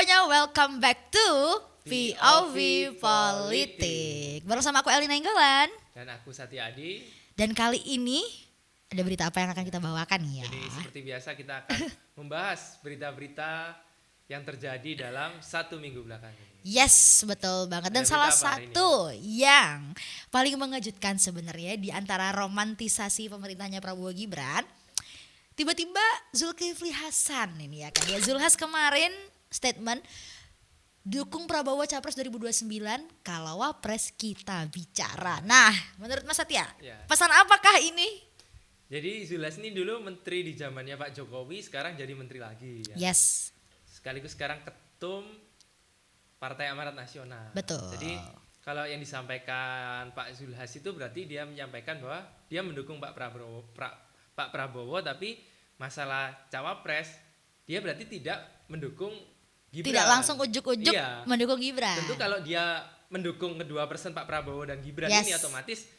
semuanya, welcome back to POV Politik. Bersama aku Elina Inggolan. Dan aku Satya Adi. Dan kali ini ada berita apa yang akan kita bawakan ya? Jadi seperti biasa kita akan membahas berita-berita yang terjadi dalam 1 minggu belakangan ini. Yes, betul banget. Dan salah satu yang paling mengejutkan sebenarnya di antara romantisasi pemerintahnya Prabowo Gibran, tiba-tiba Zulkifli Hasan ini ya kan. Ya, Zulhas kemarin statement dukung Prabowo Capres 2029 kalau Wapres kita bicara. Nah, menurut Mas Satya, pesan apakah ini? Jadi Zulhas ini dulu menteri di zamannya Pak Jokowi, sekarang jadi menteri lagi ya. Yes. Sekaligus sekarang ketum Partai Amanat Nasional. Betul. Jadi kalau yang disampaikan Pak Zulhas itu berarti dia menyampaikan bahwa dia mendukung Pak Prabowo, tapi masalah cawapres dia berarti tidak mendukung Gibran. Tidak langsung ujuk-ujuk mendukung Gibran. Tentu kalau dia mendukung kedua person Pak Prabowo dan Gibran ini otomatis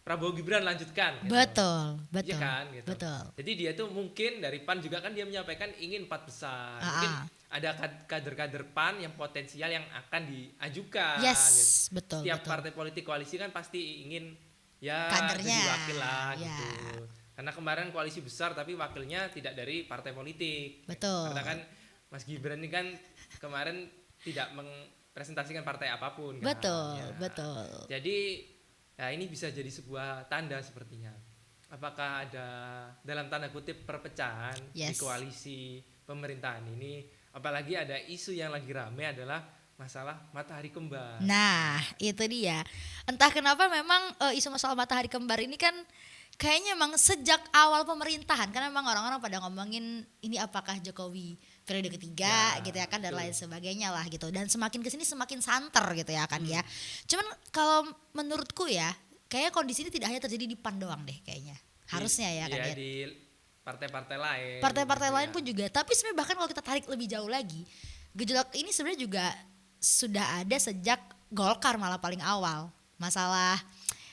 Prabowo Gibran lanjutkan. Gitu. Betul. Iya kan, gitu. Betul. Jadi dia tuh mungkin dari PAN juga kan dia menyampaikan ingin 4 besar. Mungkin ada kader-kader PAN yang potensial yang akan diajukan. Yes, gitu. betul. Setiap partai politik koalisi kan pasti ingin ya kadernya jadi wakil lah gitu. Ya. Karena kemarin koalisi besar tapi wakilnya tidak dari partai politik. Betul. Karena kan Mas Gibran ini kan kemarin tidak mempresentasikan partai apapun. Kan? Betul. Jadi ya ini bisa jadi sebuah tanda sepertinya. Apakah ada dalam tanda kutip perpecahan di koalisi pemerintahan ini? Apalagi ada isu yang lagi rame adalah masalah matahari kembar. Nah, itu dia. Entah kenapa memang isu masalah matahari kembar ini kan kayaknya memang sejak awal pemerintahan, karena memang orang-orang pada ngomongin ini apakah Jokowi periode ketiga gitu ya kan, dan lain sebagainya lah gitu. Dan semakin kesini semakin santer gitu ya kan ya. Cuman kalau menurutku ya, kayaknya kondisi ini tidak hanya terjadi di PAN doang deh kayaknya. Harusnya ya kan ya. Di partai-partai lain. Partai-partai lain pun juga. Tapi sebenarnya bahkan kalau kita tarik lebih jauh lagi, gejolak ini sebenarnya juga sudah ada sejak Golkar malah paling awal. Masalah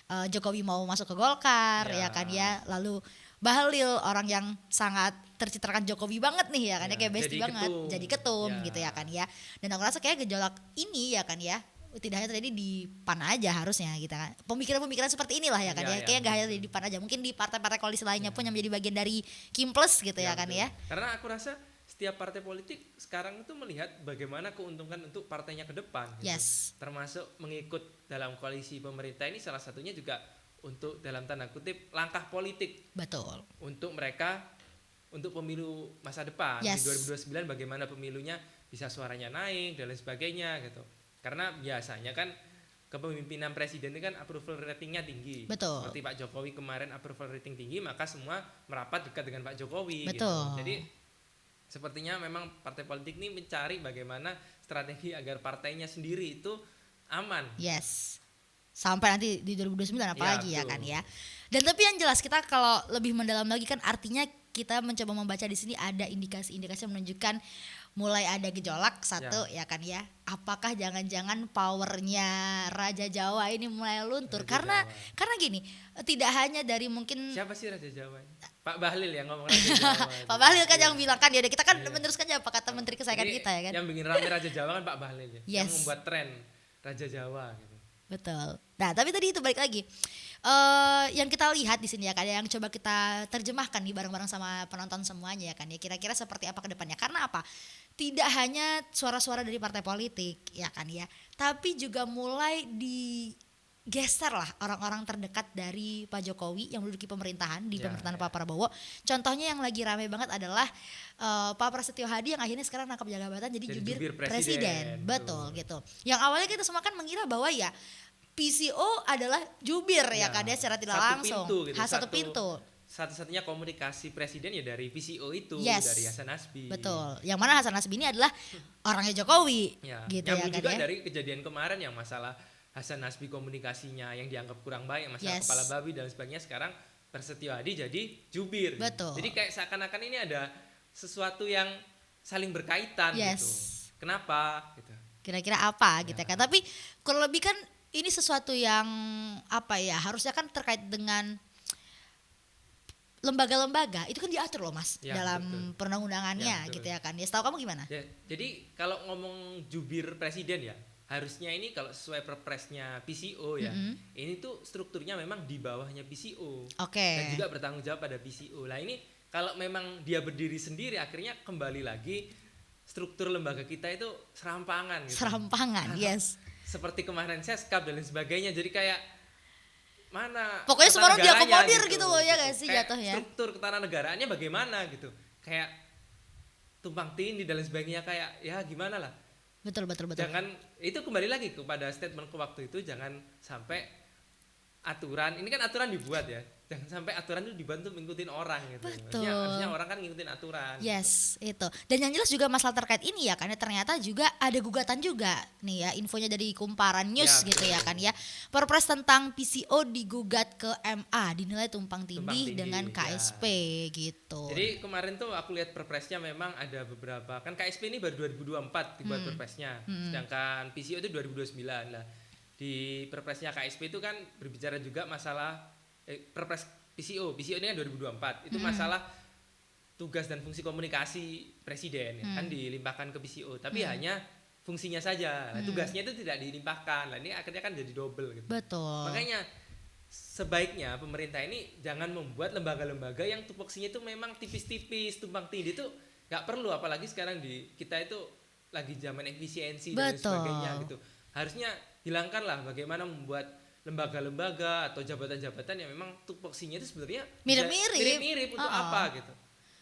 Jokowi mau masuk ke Golkar ya kan ya, lalu Bahlil orang yang sangat tercitrakan Jokowi banget nih ya kan ya, kayak bestie banget jadi ketum gitu ya kan ya. Dan aku rasa kayak gejolak ini ya kan ya tidak hanya terjadi di PAN aja harusnya gitu kan. Pemikiran-pemikiran seperti inilah ya kan ya. Kayak gak hanya terjadi di PAN aja, mungkin di partai-partai koalisi lainnya pun yang menjadi bagian dari Kim Plus gitu ya kan ya. Karena aku rasa setiap partai politik sekarang itu melihat bagaimana keuntungan untuk partainya ke depan gitu. Termasuk mengikut dalam koalisi pemerintah ini salah satunya juga untuk dalam tanda kutip langkah politik. Betul. Untuk mereka untuk pemilu masa depan di 2029 bagaimana pemilunya bisa suaranya naik dan lain sebagainya gitu. Karena biasanya kan kepemimpinan presiden ini kan approval ratingnya tinggi. Betul. Seperti Pak Jokowi kemarin approval rating tinggi, maka semua merapat dekat dengan Pak Jokowi. Betul. Gitu. Jadi sepertinya memang partai politik ini mencari bagaimana strategi agar partainya sendiri itu aman. Yes. Sampai nanti di 2029 apalagi ya kan ya. Dan tapi yang jelas kita kalau lebih mendalam lagi kan artinya kita mencoba membaca di sini ada indikasi-indikasi yang menunjukkan mulai ada gejolak satu ya kan ya. Apakah jangan-jangan powernya Raja Jawa ini mulai luntur? Karena gini, tidak hanya dari mungkin siapa sih Raja Jawa? Pak Bahlil yang ngomong Raja Jawa. Pak Bahlil kan yang bilang kan ya kita kan meneruskan aja apa kata menteri kesayangan kita ya kan. Yang bikin rame Raja Jawa kan Pak Bahlil ya. Yang membuat tren Raja Jawa gitu. Betul. Nah, tapi tadi itu balik lagi. Yang kita lihat di sini ya kan, yang coba kita terjemahkan nih bareng-bareng sama penonton semuanya ya kan ya. Kira-kira seperti apa ke depannya? Karena apa? Tidak hanya suara-suara dari partai politik ya kan ya, tapi juga mulai digeser lah orang-orang terdekat dari Pak Jokowi yang menduduki pemerintahan di pemerintahan Pak Prabowo. Contohnya yang lagi rame banget adalah Pak Prasetyo Hadi yang akhirnya sekarang nangkap jabatan jadi jubir presiden. Betul gitu. Yang awalnya kita semua kan mengira bahwa ya PCO adalah jubir ya kan ya secara tidak langsung. Satu pintu. Satu-satunya komunikasi presiden ya dari PCO itu, dari Hasan Nasbi. Betul. Yang mana Hasan Nasbi ini adalah orangnya Jokowi gitu ya kan juga ya. dari kejadian kemarin yang masalah Hasan Nasbi komunikasinya yang dianggap kurang baik, masalah kepala babi dan sebagainya, sekarang Prasetyo Hadi jadi jubir. Betul. Jadi kayak seakan-akan ini ada sesuatu yang saling berkaitan gitu. Kenapa gitu. Kira-kira apa gitu kan. Tapi kurang lebih kan ini sesuatu yang apa ya, harusnya kan terkait dengan lembaga-lembaga itu kan diatur loh Mas Ya, dalam betul. perundang-undangannya Ya, betul. gitu ya kan. Ya setahu kamu gimana? Ya, jadi kalau ngomong jubir presiden ya, harusnya ini kalau sesuai perpresnya PCO ya, ini tuh strukturnya memang di bawahnya PCO Oke. dan juga bertanggung jawab pada PCO. Lah ini kalau memang dia berdiri sendiri, akhirnya kembali lagi struktur lembaga kita itu serampangan gitu. Serampangan, yes. Seperti kemarin Seskap dan lain sebagainya, jadi kayak mana Pokoknya semua orang ketatanegaranya diakomodir gitu loh, ya gak sih Kayak jatuhnya? struktur ketanagaraannya bagaimana gitu, kayak tumpang tindih dan lain sebagainya, kayak ya gimana lah. Betul. Jangan, itu kembali lagi kepada statementku waktu itu, jangan sampai aturan ini kan aturan dibuat ya, jangan sampai aturan itu dibuat untuk ngikutin orang gitu. Betul. Harusnya orang kan ngikutin aturan. Yes, itu. Dan yang jelas juga masalah terkait ini ya, karena ternyata juga ada gugatan juga nih ya, infonya dari Kumparan News Ya, gitu betul. ya kan ya. Perpres tentang PCO digugat ke MA dinilai tumpang tindih dengan ya. KSP gitu. Jadi kemarin tuh aku lihat perpresnya memang ada beberapa, kan KSP ini baru 2024 dibuat perpresnya, sedangkan PCO itu 2029 lah. Di perpresnya KSP itu kan berbicara juga masalah perpres PCO ini kan 2024 itu masalah tugas dan fungsi komunikasi presiden ya, kan dilimpahkan ke PCO, tapi hanya fungsinya saja. Nah, tugasnya itu tidak dilimpahkan. Nah, ini akhirnya kan jadi double gitu. Betul. Makanya sebaiknya pemerintah ini jangan membuat lembaga-lembaga yang tupoksinya itu memang tipis-tipis, tumpang tindih itu nggak perlu, apalagi sekarang di kita itu lagi zaman efisiensi dan lain sebagainya gitu. Harusnya hilangkanlah bagaimana membuat lembaga-lembaga atau jabatan-jabatan yang memang tupoksinya itu sebenarnya mirip-mirip untuk apa gitu.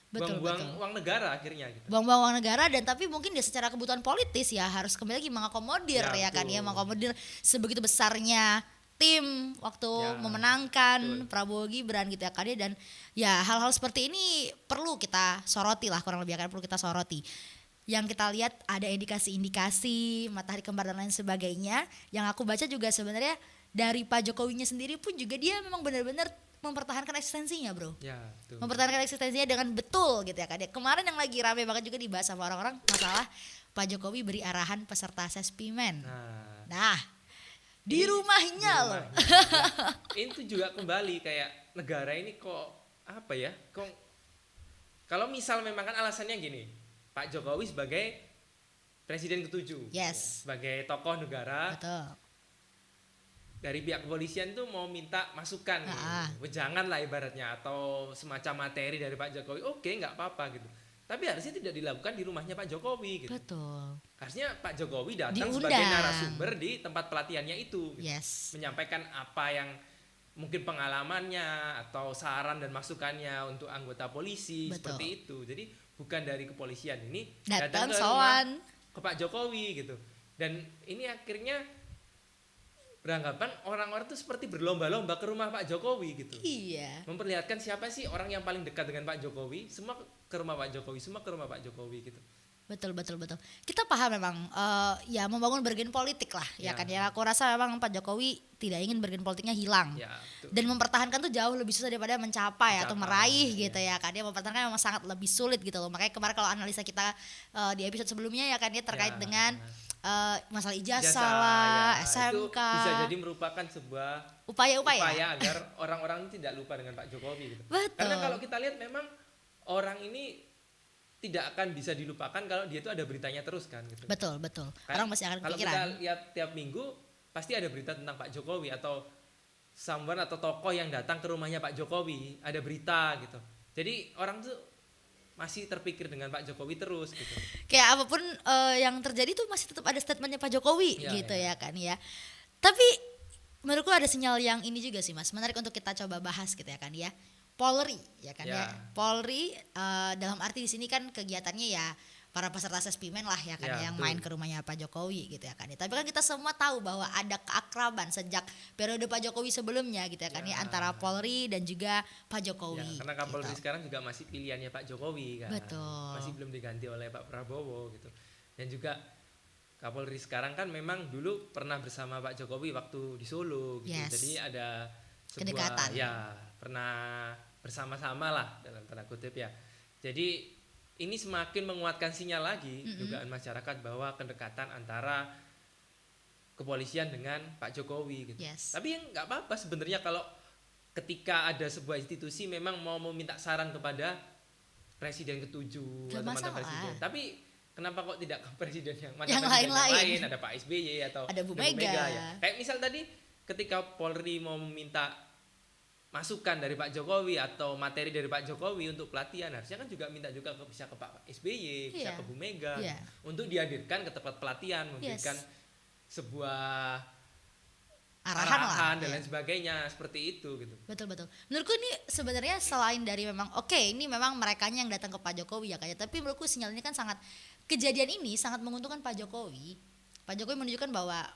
Buang-buang uang negara akhirnya gitu. Buang-buang uang negara, dan tapi mungkin dia secara kebutuhan politis ya harus kembali lagi mengakomodir ya kan ya, mengakomodir sebegitu besarnya tim waktu memenangkan Prabowo Gibran gitu ya kan ya. Dan ya hal-hal seperti ini perlu kita soroti lah, kurang lebih akan perlu kita soroti. Yang kita lihat ada indikasi-indikasi matahari kembar dan lain sebagainya. Yang aku baca juga sebenarnya dari Pak Jokowinya sendiri pun juga dia memang benar-benar mempertahankan eksistensinya bro. Ya, betul. Mempertahankan eksistensinya dengan betul gitu ya kan. Kemarin yang lagi rame banget juga dibahas sama orang-orang masalah Pak Jokowi beri arahan peserta Sespimen. Nah di rumahnya loh. Itu juga kembali kayak negara ini kok apa ya, kok kalau misal memang kan alasannya gini, Pak Jokowi sebagai presiden ke-7 sebagai tokoh negara. Betul. Dari pihak kepolisian tuh mau minta masukan, wejangan lah ibaratnya, atau semacam materi dari Pak Jokowi, oke, nggak apa-apa gitu. Tapi harusnya tidak dilakukan di rumahnya Pak Jokowi gitu. Betul. Harusnya Pak Jokowi datang Diundang sebagai narasumber di tempat pelatihannya itu gitu. Menyampaikan apa yang mungkin pengalamannya atau saran dan masukannya untuk anggota polisi. Betul. Seperti itu. Jadi bukan dari kepolisian ini datang ke rumah ke Pak Jokowi gitu. Dan ini akhirnya beranggapan orang-orang itu seperti berlomba-lomba ke rumah Pak Jokowi gitu. Iya. Memperlihatkan siapa sih orang yang paling dekat dengan Pak Jokowi, semua ke rumah Pak Jokowi, semua ke rumah Pak Jokowi gitu. Betul. Kita paham memang ya membangun bergen politik lah ya kan ya. Aku rasa memang Pak Jokowi tidak ingin bergen politiknya hilang. Dan mempertahankan tuh jauh lebih susah daripada mencapai atau meraih gitu ya kan. Dia mempertahankan memang sangat lebih sulit gitu loh. Makanya kemarin kalau analisa kita di episode sebelumnya ya kan dia terkait dengan masalah ijazah lah, SMK. Itu bisa jadi merupakan sebuah upaya agar orang-orang tidak lupa dengan Pak Jokowi gitu. Betul. Karena kalau kita lihat memang orang ini tidak akan bisa dilupakan kalau dia itu ada beritanya terus kan gitu. Betul. Orang masih akan kepikiran. Kalau kita lihat tiap minggu pasti ada berita tentang Pak Jokowi atau someone atau tokoh yang datang ke rumahnya Pak Jokowi, ada berita gitu. Jadi orang tuh masih terpikir dengan Pak Jokowi terus gitu. Kayak apapun yang terjadi tuh masih tetap ada statementnya Pak Jokowi gitu ya kan ya. Tapi menurutku ada sinyal yang ini juga sih Mas, menarik untuk kita coba bahas gitu ya kan ya. Polri ya kan ya. Polri dalam arti di sini kan kegiatannya ya para peserta Sespimen lah ya kan yang main ke rumahnya Pak Jokowi gitu ya kan. Tapi kan kita semua tahu bahwa ada keakraban sejak periode Pak Jokowi sebelumnya gitu ya kan ya, antara Polri dan juga Pak Jokowi. Karena Kapolri sekarang juga masih pilihannya Pak Jokowi kan. Betul. Masih belum diganti oleh Pak Prabowo gitu. Dan juga Kapolri sekarang kan memang dulu pernah bersama Pak Jokowi waktu di Solo gitu. Jadi ada sebuah kedekatan. Pernah bersama-sama lah dalam tanda kutip ya. Jadi ini semakin menguatkan sinyal lagi dugaan masyarakat bahwa kedekatan antara kepolisian dengan Pak Jokowi gitu. Tapi yang nggak apa-apa sebenarnya kalau ketika ada sebuah institusi memang mau meminta saran kepada presiden ketujuh Gak atau mantan masalah. presiden, tapi kenapa kok tidak ke presiden yang Yang lain-lain. ada Pak SBY atau Ada Bu Mega. ya. Kayak misal tadi ketika Polri mau meminta masukan dari Pak Jokowi atau materi dari Pak Jokowi untuk pelatihan, harusnya kan juga minta juga bisa ke Pak SBY, bisa ke Bu Mega untuk dihadirkan ke tempat pelatihan, memberikan sebuah arahan dan lain sebagainya, seperti itu gitu. Betul. Menurutku ini sebenarnya selain dari memang ini memang merekanya yang datang ke Pak Jokowi ya kayaknya, tapi menurutku sinyal ini kan kejadian ini sangat menguntungkan Pak Jokowi. Pak Jokowi menunjukkan bahwa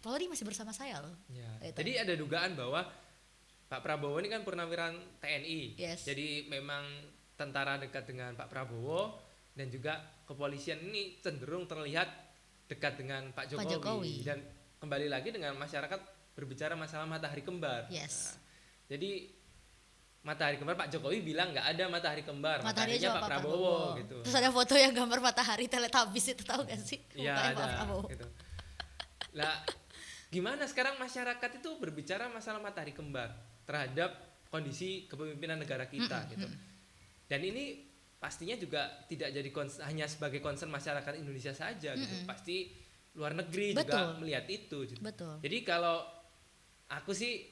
Polri masih bersama saya loh. Ya. Jadi ada dugaan bahwa Pak Prabowo ini kan purnawirawan TNI. Jadi memang tentara dekat dengan Pak Prabowo, dan juga kepolisian ini cenderung terlihat dekat dengan Pak Jokowi. Dan kembali lagi dengan masyarakat berbicara masalah matahari kembar. Nah, jadi matahari kembar, Pak Jokowi bilang nggak ada matahari kembar, mataharinya Pak Prabowo gitu. Terus ada foto yang gambar matahari Teletubbies itu, tahu gak sih? Iya, ada. Pak Prabowo. Gitu. Lah, gimana sekarang masyarakat itu berbicara masalah matahari kembar terhadap kondisi kepemimpinan negara kita gitu. Dan ini pastinya juga tidak jadi hanya sebagai concern masyarakat Indonesia saja gitu. Pasti luar negeri juga melihat itu gitu. Jadi kalau aku sih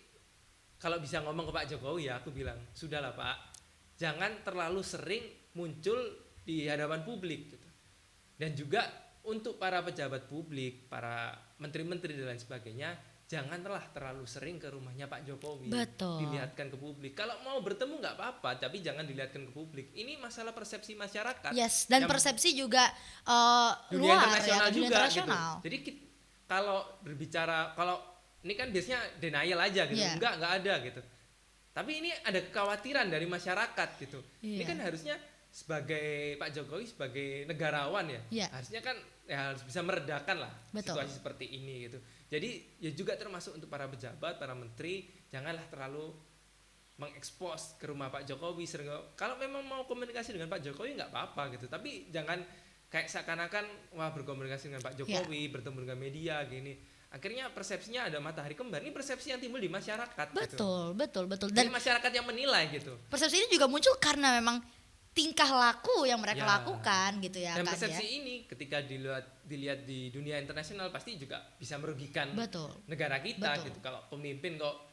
kalau bisa ngomong ke Pak Jokowi ya aku bilang, sudahlah Pak, jangan terlalu sering muncul di hadapan publik gitu. Dan juga untuk para pejabat publik, para menteri-menteri dan lain sebagainya, janganlah terlalu sering ke rumahnya Pak Jokowi. Dilihatkan ke publik. Kalau mau bertemu nggak apa-apa, tapi jangan dilihatkan ke publik. Ini masalah persepsi masyarakat. Dan persepsi juga dunia luar internasional ya, juga internasional. Gitu. Jadi kalau berbicara, kalau ini kan biasanya denial aja gitu, enggak ada gitu. Tapi ini ada kekhawatiran dari masyarakat gitu. Ini kan harusnya sebagai Pak Jokowi sebagai negarawan ya, harusnya kan harus bisa meredakan lah situasi seperti ini gitu. Jadi ya juga termasuk untuk para pejabat, para menteri, janganlah terlalu mengekspos ke rumah Pak Jokowi. Kalau memang mau komunikasi dengan Pak Jokowi nggak apa-apa gitu, tapi jangan kayak seakan-akan wah berkomunikasi dengan Pak Jokowi, bertemu dengan media gini. Akhirnya persepsinya ada matahari kembar. Ini persepsi yang timbul di masyarakat. Betul. Dan masyarakat yang menilai gitu. Persepsi ini juga muncul karena memang tingkah laku yang mereka lakukan gitu ya. Dan persepsi ini ketika dilihat di dunia internasional pasti juga bisa merugikan negara kita gitu. Kalau pemimpin kok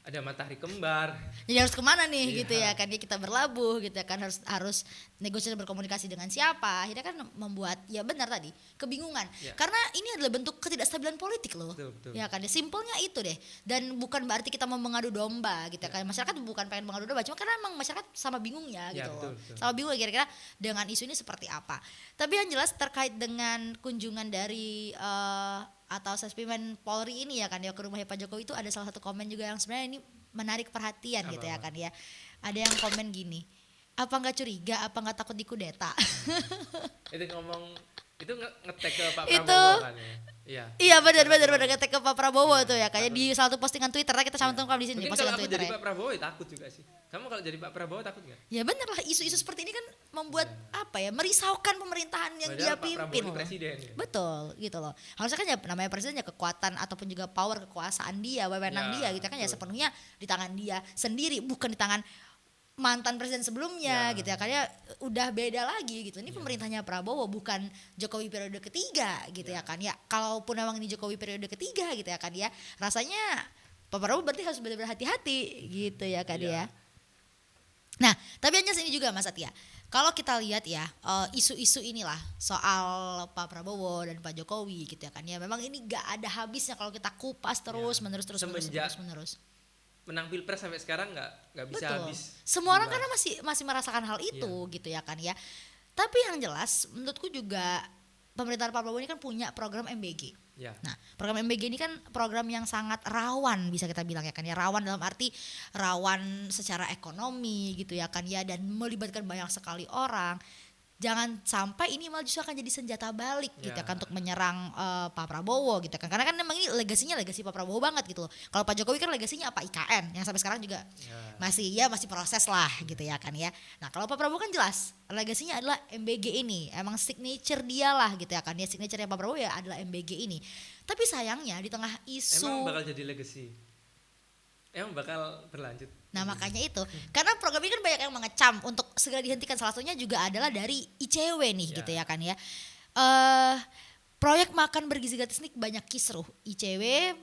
ada matahari kembar, jadi harus kemana nih gitu ya kan, kita berlabuh gitu ya kan, harus negosiasi berkomunikasi dengan siapa, akhirnya kan membuat ya benar tadi kebingungan karena ini adalah bentuk ketidakstabilan politik loh. Betul. Ya kan, simpelnya itu deh. Dan bukan berarti kita mau mengadu domba gitu ya kan, masyarakat bukan pengen mengadu domba, cuma karena emang masyarakat sama bingungnya gitu loh. Sama bingung kira-kira dengan isu ini seperti apa. Tapi yang jelas terkait dengan kunjungan dari atau Sespirmen Polri ini ya kan ya ke rumahnya Pak Jokowi, itu ada salah satu komen juga yang sebenarnya ini menarik perhatian gitu ya kan ya. Ada yang komen gini, apa nggak curiga, apa nggak takut dikudeta? Itu ngomong, itu ngetek ke Pak Prabowo kan ya. Iya benar ngetek ke Pak Prabowo tuh ya kayak di salah satu postingan Twitter, kita cantumkan di sini. Mungkin kalau aku jadi Pak Prabowo ya takut juga sih. Kamu kalau jadi Pak Prabowo takut nggak? Ya benar lah, isu-isu seperti ini kan membuat merisaukan pemerintahan yang dia pimpin loh. Presiden, ya? Betul gitu loh. Harusnya kan ya namanya presiden ya kekuatan ataupun juga power, kekuasaan dia, wewenang dia gitu kan ya sepenuhnya di tangan dia sendiri, bukan di tangan mantan presiden sebelumnya gitu ya, karena udah beda lagi gitu. Ini pemerintahnya Prabowo, bukan Jokowi periode ketiga gitu ya kan ya. Kalaupun memang ini Jokowi periode ketiga gitu ya kan ya, rasanya Pak Prabowo berarti harus benar-benar hati-hati gitu ya kan ya. Nah, tapi hanya sini juga Mas Satya. Kalau kita lihat ya isu-isu inilah soal Pak Prabowo dan Pak Jokowi gitu ya kan ya, memang ini gak ada habisnya kalau kita kupas terus menerus. Menang pilpres sampai sekarang nggak bisa habis. Semua orang karena masih merasakan hal itu gitu ya kan ya. Tapi yang jelas menurutku juga pemerintahan Pak Prabowo ini kan punya program MBG. Nah, program MBG ini kan program yang sangat rawan bisa kita bilang ya kan ya, rawan dalam arti rawan secara ekonomi gitu ya kan ya, dan melibatkan banyak sekali orang. Jangan sampai ini malah justru akan jadi senjata balik gitu kan untuk menyerang Pak Prabowo gitu kan, karena kan memang ini legasinya legasi Pak Prabowo banget gitu loh. Kalau Pak Jokowi kan legasinya apa, IKN yang sampai sekarang juga masih proses lah gitu ya kan ya. Nah kalau Pak Prabowo kan jelas legasinya adalah MBG ini, emang signature dia lah gitu ya kan ya, signature Pak Prabowo ya adalah MBG ini. Tapi sayangnya di tengah isu, emang bakal jadi legasi emang bakal berlanjut. Nah makanya itu, karena program ini kan banyak yang mengecam untuk segera dihentikan. Salah satunya juga adalah dari ICW nih gitu ya kan ya. Proyek makan bergizi gratis ini banyak kisruh. ICW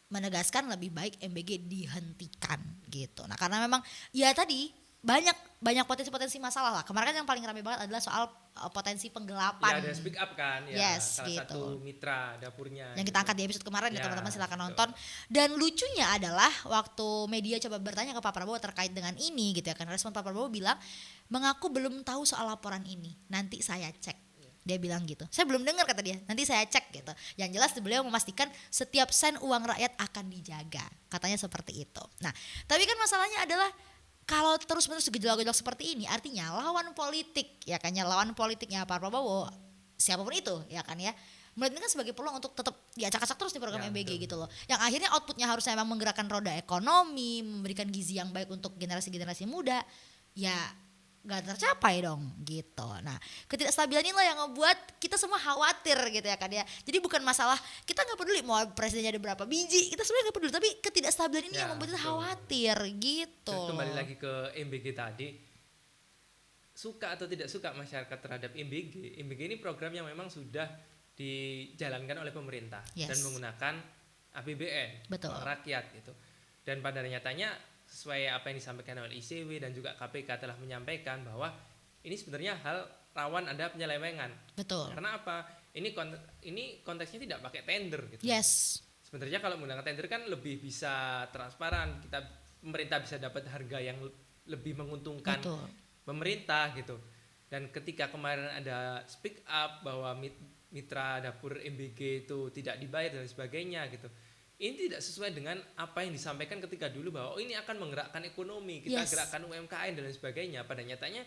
menegaskan lebih baik MBG dihentikan gitu. Nah karena memang ya tadi banyak potensi-potensi masalah lah. Kemarin kan yang paling ramai banget adalah soal potensi penggelapan. Ya ada speak up kan ya, yes, salah gitu. satu mitra dapurnya. Yang kita angkat di episode kemarin ya teman-teman, silakan betul. nonton. Dan lucunya adalah waktu media coba bertanya ke Pak Prabowo terkait dengan ini gitu ya kan, respon Pak Prabowo bilang mengaku belum tahu soal laporan ini, nanti saya cek. Dia bilang gitu. Saya belum dengar kata dia. Nanti saya cek gitu. Yang jelas beliau memastikan setiap sen uang rakyat akan dijaga. Katanya seperti itu. Nah, tapi kan masalahnya adalah kalau terus-menerus gejolak-gejolak seperti ini, artinya lawan politik ya kan ya, lawan politiknya Pak Prabowo siapapun itu ya kan ya, melihat ini kan sebagai peluang untuk tetap diacak-acak terus di program MBG gitu loh. Yang akhirnya outputnya harusnya memang menggerakkan roda ekonomi, memberikan gizi yang baik untuk generasi-generasi muda. Ya gak tercapai dong gitu. Nah ketidakstabilan inilah yang ngebuat kita semua khawatir gitu ya kan ya. Jadi bukan masalah kita gak peduli mau presidennya ada berapa biji, kita sebenarnya gak peduli, tapi ketidakstabilan ini yang membuat kita khawatir gitu. Dan kembali lagi ke MBG tadi, suka atau tidak suka masyarakat terhadap MBG ini program yang memang sudah dijalankan oleh pemerintah dan menggunakan APBN rakyat gitu. Dan pada nyatanya sesuai apa yang disampaikan oleh ICW dan juga KPK telah menyampaikan bahwa ini sebenarnya hal rawan ada penyelewengan. Betul. Karena apa? Ini konteksnya tidak pakai tender gitu. Yes. Sebenarnya kalau menggunakan tender kan lebih bisa transparan, pemerintah bisa dapat harga yang lebih menguntungkan. Betul. Pemerintah gitu. Dan ketika kemarin ada speak up bahwa mitra dapur MBG itu tidak dibayar dan sebagainya gitu, ini tidak sesuai dengan apa yang disampaikan ketika dulu bahwa ini akan menggerakkan ekonomi, kita gerakkan UMKM dan lain sebagainya. Pada nyatanya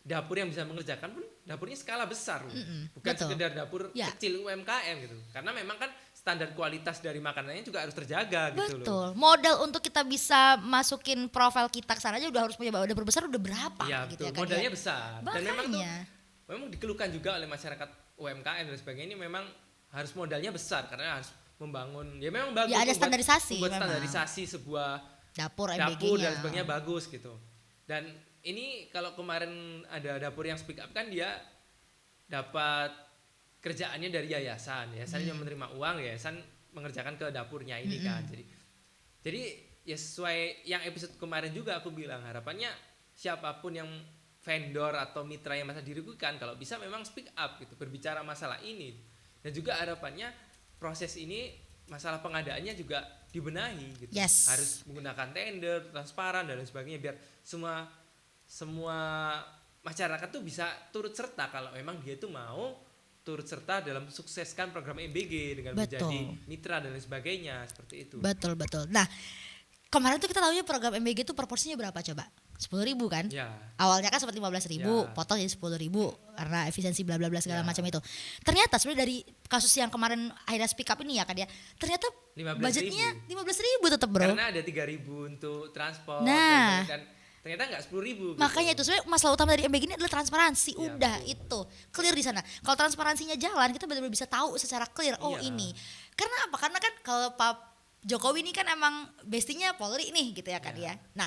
dapur yang bisa mengerjakan pun dapurnya skala besar, bukan sekedar dapur kecil UMKM gitu. Karena memang kan standar kualitas dari makanannya juga harus terjaga gitu loh. Betul. Modal untuk kita bisa masukin profil kita ke sana aja udah harus punya dapur besar udah berapa gitu ya kan. Modalnya besar. Dan memang dikeluhkan juga oleh masyarakat UMKM dan sebagainya, ini memang harus modalnya besar karena harus membangun, ya memang bagus, ada standarisasi, membuat standarisasi sebuah dapur dan sebagainya bagus gitu. Dan ini kalau kemarin ada dapur yang speak up kan dia dapat kerjaannya dari yayasan yang menerima uang, yayasan mengerjakan ke dapurnya ini kan. Jadi ya sesuai yang episode kemarin juga aku bilang, harapannya siapapun yang vendor atau mitra yang masa dirugikan kalau bisa memang speak up gitu, berbicara masalah ini. Dan juga harapannya proses ini masalah pengadaannya juga dibenahi gitu. Harus menggunakan tender, transparan dan lain sebagainya biar semua masyarakat tuh bisa turut serta kalau memang dia tuh mau turut serta dalam sukseskan program MBG dengan menjadi mitra dan lain sebagainya, seperti itu. Betul. Nah, kemarin tuh kita tahunya program MBG tuh proporsinya berapa coba? 10.000 kan? Ya. Awalnya kan sempat 15.000, potong jadi 10.000 karena efisiensi bla bla bla segala macam itu. Ternyata sebenarnya dari kasus yang kemarin akhirnya speak up ini ya kan ya, ternyata budgetnya 15.000 tetap bro. Karena ada 3.000 untuk transport dan ternyata nggak 10.000. Makanya itu sebenarnya masalah utama dari MBG ini adalah transparansi. Udah itu clear di sana. Kalau transparansinya jalan, kita benar-benar bisa tahu secara clear. Ini. Karena apa? Karena kan kalau Pak Jokowi ini kan emang bestinya Polri nih gitu ya kan ya. Nah,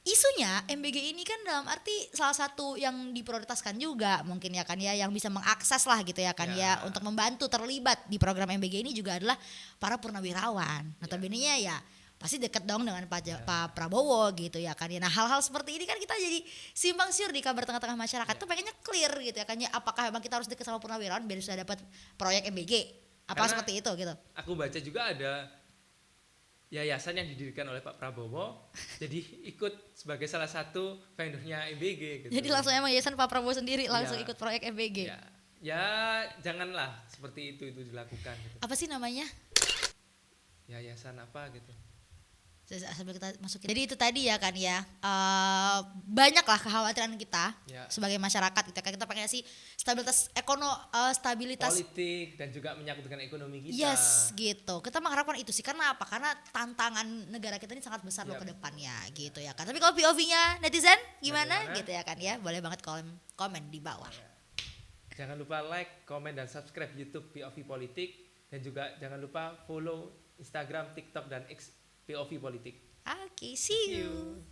isunya MBG ini kan dalam arti salah satu yang diprioritaskan juga mungkin ya kan ya, yang bisa mengakses lah gitu ya kan ya untuk membantu terlibat di program MBG ini juga adalah para purnawirawan. Notabene-nya ya pasti dekat dong dengan Pak Prabowo gitu ya kan ya. Nah hal-hal seperti ini kan kita jadi simpang siur di kabar tengah-tengah masyarakat tuh pengennya clear gitu ya kan ya, apakah memang kita harus dekat sama purnawirawan biar sudah dapat proyek MBG apa seperti itu gitu. Aku baca juga ada yayasan yang didirikan oleh Pak Prabowo jadi ikut sebagai salah satu vendornya MBG gitu. Jadi langsung emang yayasan Pak Prabowo sendiri langsung ikut proyek MBG. Ya janganlah seperti itu dilakukan gitu. Apa sih namanya? Yayasan apa gitu. Sambil kita masukin. Jadi itu tadi ya kan ya, banyaklah kekhawatiran kita sebagai masyarakat gitu kan. Kita pengen sih stabilitas politik dan juga menyangkut dengan ekonomi kita. Yes gitu. Kita mengharapkan itu sih, karena apa? Karena tantangan negara kita ini sangat besar loh ke depannya gitu ya kan. Tapi kalau POV-nya netizen gimana gitu ya kan ya, boleh banget komen di bawah. Jangan lupa like, komen dan subscribe YouTube POV Politik, dan juga jangan lupa follow Instagram, TikTok dan X POV politik. Oke, see you.